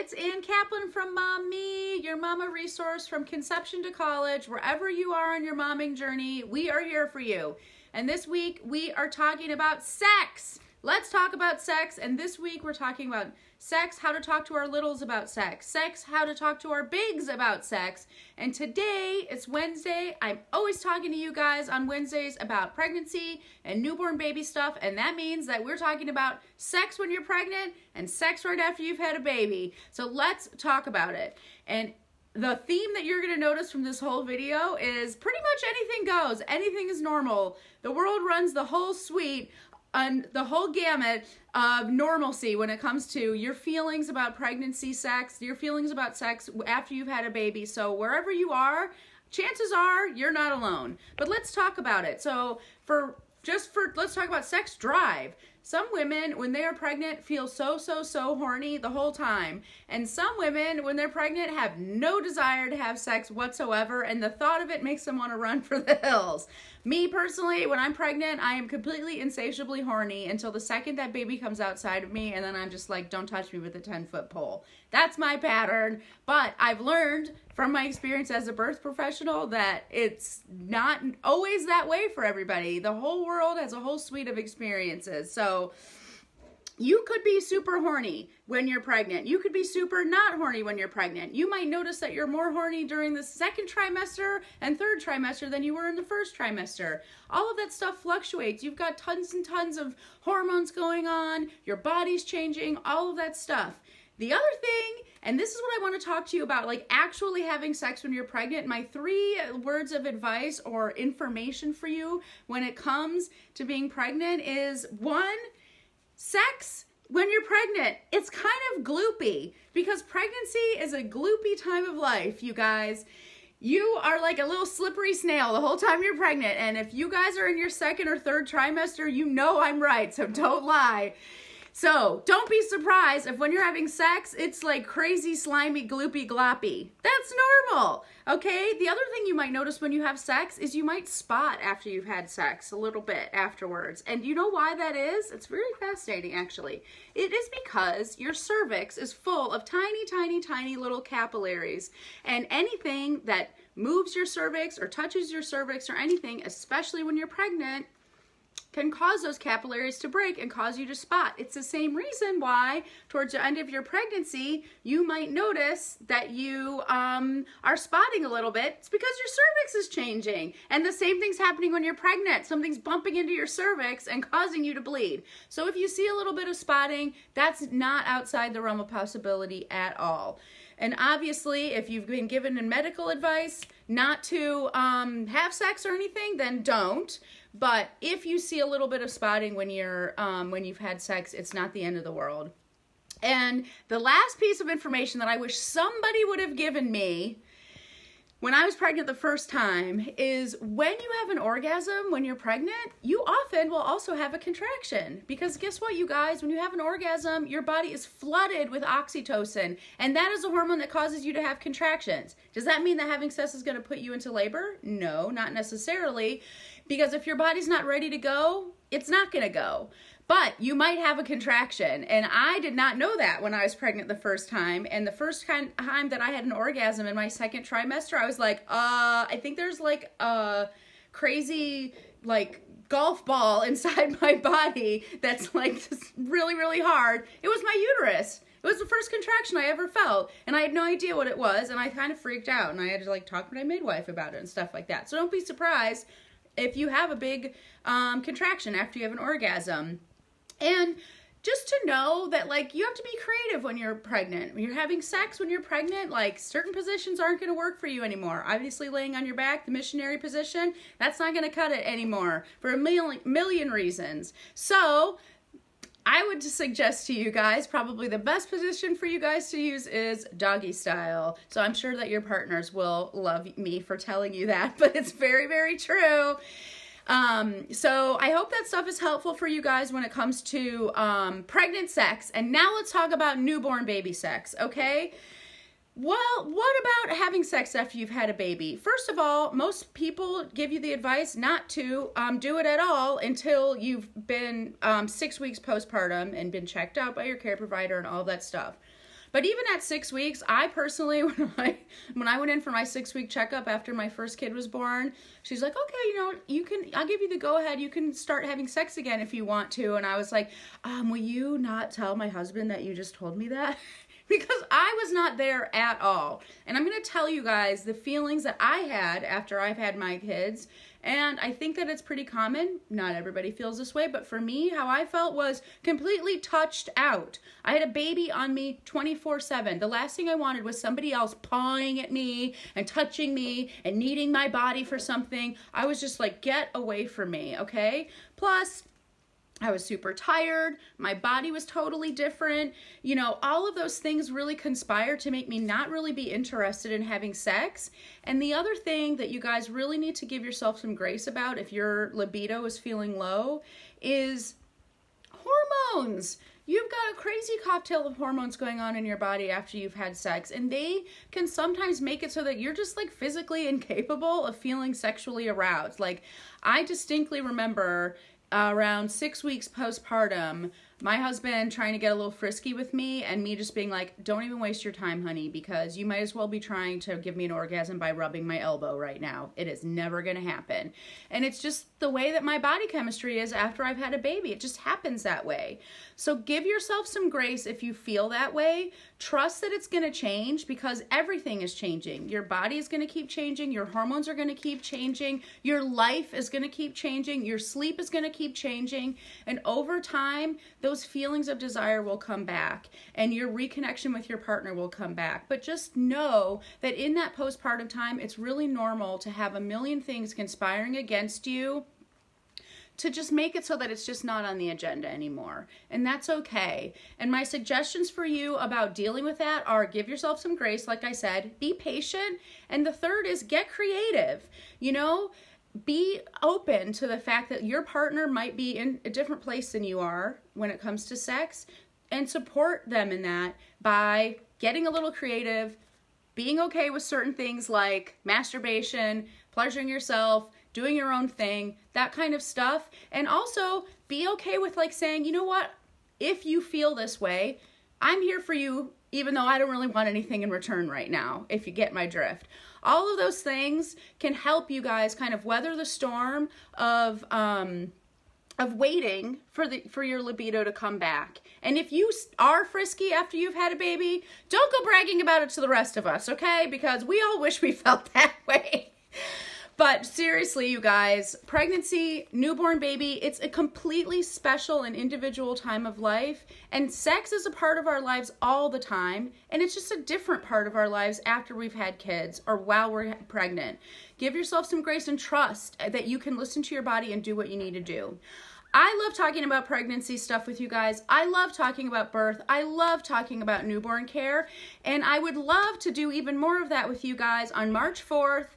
it's Ann Kaplan from Mom Me, your mama resource from conception to college. Wherever you are on your momming journey, we are here for you. And this week we are talking about sex. Let's talk about sex. And this week we're talking about sex, how to talk to our littles about sex, how to talk to our bigs about sex. And today, it's Wednesday. I'm always talking to you guys on Wednesdays about pregnancy and newborn baby stuff. And that means that we're talking about sex when you're pregnant and sex right after you've had a baby. So let's talk about it. And the theme that you're going to notice from this whole video is pretty much anything goes. Anything is normal. The world runs the whole suite on the whole gamut of normalcy when it comes to your feelings about pregnancy, sex, your feelings about sex after you've had a baby. So wherever you are, chances are you're not alone. But let's talk about it. So let's talk about sex drive. Some women, when they are pregnant, feel so horny the whole time. And some women, when they're pregnant, have no desire to have sex whatsoever, and the thought of it makes them want to run for the hills. Me, personally, when I'm pregnant, I am completely insatiably horny until the second that baby comes outside of me, and then I'm just like, don't touch me with a 10-foot pole. That's my pattern, but I've learned from my experience as a birth professional that it's not always that way for everybody. The whole world has a whole suite of experiences. So you could be super horny when you're pregnant. You could be super not horny when you're pregnant. You might notice that you're more horny during the second trimester and third trimester than you were in the first trimester. All of that stuff fluctuates. You've got tons and tons of hormones going on. Your body's changing, all of that stuff. The other thing, and this is what I want to talk to you about, like actually having sex when you're pregnant, my 3 words of advice or information for you when it comes to being pregnant is 1, sex when you're pregnant. It's kind of gloopy because pregnancy is a gloopy time of life, you guys. You are like a little slippery snail the whole time you're pregnant. And if you guys are in your second or third trimester, you know I'm right, so don't lie. So don't be surprised if when you're having sex, it's like crazy, slimy, gloopy, gloppy. That's normal, okay? The other thing you might notice when you have sex is you might spot after you've had sex a little bit afterwards. And you know why that is? It's very fascinating, actually. It is because your cervix is full of tiny little capillaries. And anything that moves your cervix or touches your cervix or anything, especially when you're pregnant, can cause those capillaries to break and cause you to spot. It's the same reason why towards the end of your pregnancy, you might notice that you are spotting a little bit. It's because your cervix is changing. And the same thing's happening when you're pregnant. Something's bumping into your cervix and causing you to bleed. So if you see a little bit of spotting, that's not outside the realm of possibility at all. And obviously, if you've been given medical advice not to have sex or anything, then don't. But if you see a little bit of spotting when you've had sex, it's not the end of the world. And the last piece of information that I wish somebody would have given me when I was pregnant the first time is when you have an orgasm when you're pregnant, you often will also have a contraction. Because guess what, you guys? When you have an orgasm, your body is flooded with oxytocin, and that is a hormone that causes you to have contractions. Does that mean that having sex is going to put you into labor? No, not necessarily. Because if your body's not ready to go, it's not going to go. But you might have a contraction, and I did not know that when I was pregnant the first time. And the first time that I had an orgasm in my second trimester, I was like, I think there's like a crazy like golf ball inside my body that's like really hard. It was my uterus. It was the first contraction I ever felt, and I had no idea what it was, and I kind of freaked out, and I had to like talk to my midwife about it and stuff like that. So don't be surprised if you have a big contraction after you have an orgasm. And just to know that, like, you have to be creative when you're pregnant. When you're having sex when you're pregnant, like, certain positions aren't going to work for you anymore. Obviously, laying on your back, the missionary position, that's not going to cut it anymore for a million reasons. So I would suggest to you guys, probably the best position for you guys to use is doggy style. So I'm sure that your partners will love me for telling you that, but it's very true. So I hope that stuff is helpful for you guys when it comes to pregnant sex. And now let's talk about newborn baby sex, okay? Well, what about having sex after you've had a baby? First of all, most people give you the advice not to do it at all until you've been 6 weeks postpartum and been checked out by your care provider and all that stuff. But even at 6 weeks, I personally, when I went in for my 6-week checkup after my first kid was born, she's like, okay, you know, I'll give you the go ahead. You can start having sex again if you want to. And I was like, will you not tell my husband that you just told me that? Because I was not there at all. And I'm going to tell you guys the feelings that I had after I've had my kids. And I think that it's pretty common. Not everybody feels this way, but for me, how I felt was completely touched out. I had a baby on me 24/7. The last thing I wanted was somebody else pawing at me and touching me and needing my body for something. I was just like, get away from me, okay? Plus, I was super tired. My body was totally different. You know, all of those things really conspired to make me not really be interested in having sex. And the other thing that you guys really need to give yourself some grace about if your libido is feeling low is hormones. You've got a crazy cocktail of hormones going on in your body after you've had sex, and they can sometimes make it so that you're just like physically incapable of feeling sexually aroused. Like, I distinctly remember around 6 weeks postpartum, my husband trying to get a little frisky with me and me just being like, don't even waste your time, honey, because you might as well be trying to give me an orgasm by rubbing my elbow right now. It is never going to happen. And it's just the way that my body chemistry is after I've had a baby. It just happens that way. So give yourself some grace if you feel that way. Trust that it's going to change because everything is changing. Your body is going to keep changing. Your hormones are going to keep changing. Your life is going to keep changing. Your sleep is going to keep changing. And over time, those feelings of desire will come back and your reconnection with your partner will come back. But just know that in that postpartum time, it's really normal to have a million things conspiring against you to just make it so that it's just not on the agenda anymore. And that's okay. And my suggestions for you about dealing with that are give yourself some grace, like I said, be patient. And the third is get creative. You know, be open to the fact that your partner might be in a different place than you are when it comes to sex, and support them in that by getting a little creative, being okay with certain things like masturbation, pleasuring yourself, doing your own thing, that kind of stuff. And also be okay with like saying, you know what, if you feel this way, I'm here for you, even though I don't really want anything in return right now, if you get my drift. All of those things can help you guys kind of weather the storm of waiting for your libido to come back. And if you are frisky after you've had a baby, don't go bragging about it to the rest of us, okay? Because we all wish we felt that way. But seriously, you guys, pregnancy, newborn baby, it's a completely special and individual time of life. And sex is a part of our lives all the time. And it's just a different part of our lives after we've had kids or while we're pregnant. Give yourself some grace and trust that you can listen to your body and do what you need to do. I love talking about pregnancy stuff with you guys. I love talking about birth. I love talking about newborn care. And I would love to do even more of that with you guys on March 4th.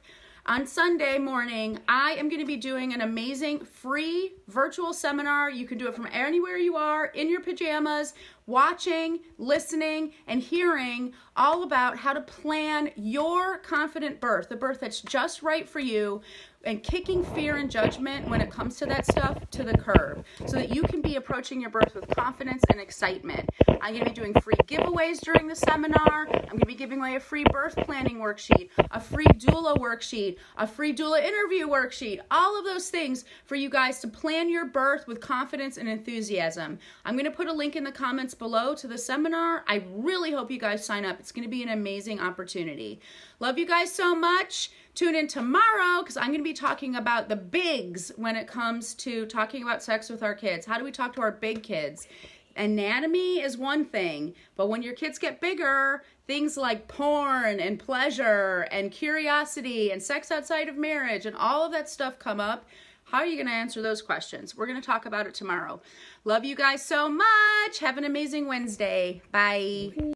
On Sunday morning, I am going to be doing an amazing free virtual seminar. You can do it from anywhere you are, in your pajamas, watching, listening, and hearing all about how to plan your confident birth, the birth that's just right for you, and kicking fear and judgment when it comes to that stuff to the curb so that you can be approaching your birth with confidence and excitement. I'm going to be doing free giveaways during the seminar. I'm going to be giving away a free birth planning worksheet, a free doula worksheet, a free doula interview worksheet, all of those things for you guys to plan your birth with confidence and enthusiasm. I'm going to put a link in the comments below to the seminar. I really hope you guys sign up. It's going to be an amazing opportunity. Love you guys so much. Tune in tomorrow because I'm going to be talking about the bigs when it comes to talking about sex with our kids. How do we talk to our big kids? Anatomy is one thing, but when your kids get bigger, things like porn and pleasure and curiosity and sex outside of marriage and all of that stuff come up. How are you going to answer those questions? We're going to talk about it tomorrow. Love you guys so much. Have an amazing Wednesday. Bye.